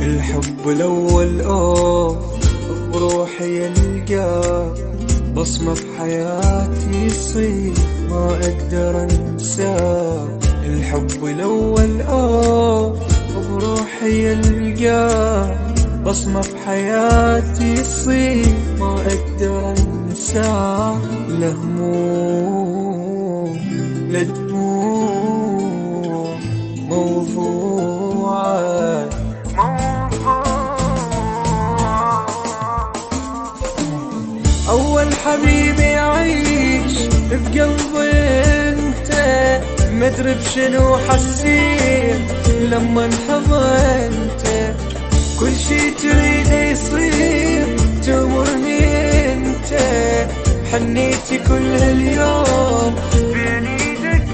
الحب الأول بروحي يلقى بصمة بحياتي يصير ما أقدر أنساه. الحب الأول بروحي يلقى بصمة بحياتي يصير ما أقدر أنساه. لا هموم لا دموع موضوعات أول حبيبي يعيش بقلبي أنت، مدري بشنو حسيت لما انحضنت. كل شي تريد يصير تأمرني أنت، حنيتي كل هاليوم بين ايدك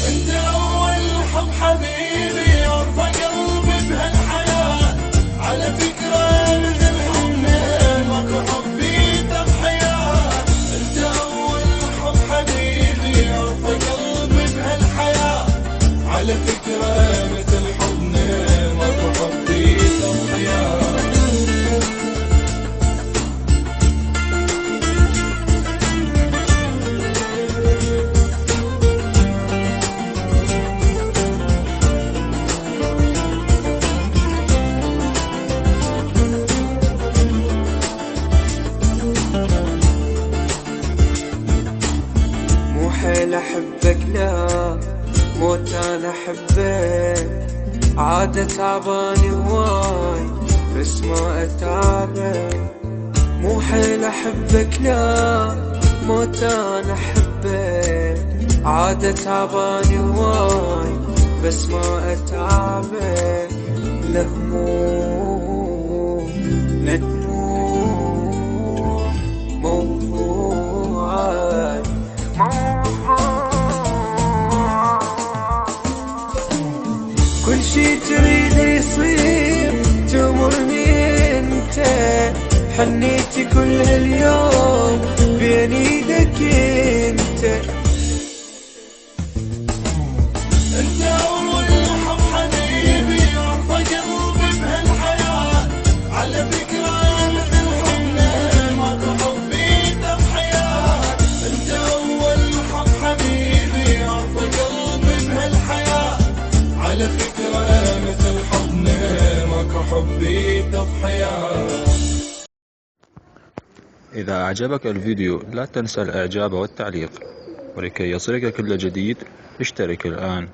انت اول حب حبيبي يرضى قلبي بهالحياة. على فكرة مثل الحنان ماكو حبي تضحيات. انت اول حب حبيبي يرضى قلبي بهالحياة. على فكرة مثل الحنان ماكو حبي تضحيات. حيل أحبك لا موت أنا أحبك، عادة تعباني هواي بس ما أتعبك. مو حيل أحبك لا موت أنا أحبك، عادة تعباني هواي بس ما أتعبك. لا هموم لا دموع موضوعات كل شي تريد يصير تأمرني أنت، حنيتي كل هاليوم بين ايدك أنت. انت اول حب حبيبي يرضى قلبي بهالحياة. على فكرة مثل الحنان ماكو حبي تضحيات. انت اول حب حبيبي يرضى قلبي بهالحياة. على فكرة مثل الحنان ماكو حبي تضحيات. إذا أعجبك الفيديو لا تنسى الإعجاب والتعليق، ولكي يصلك كل جديد اشترك الآن.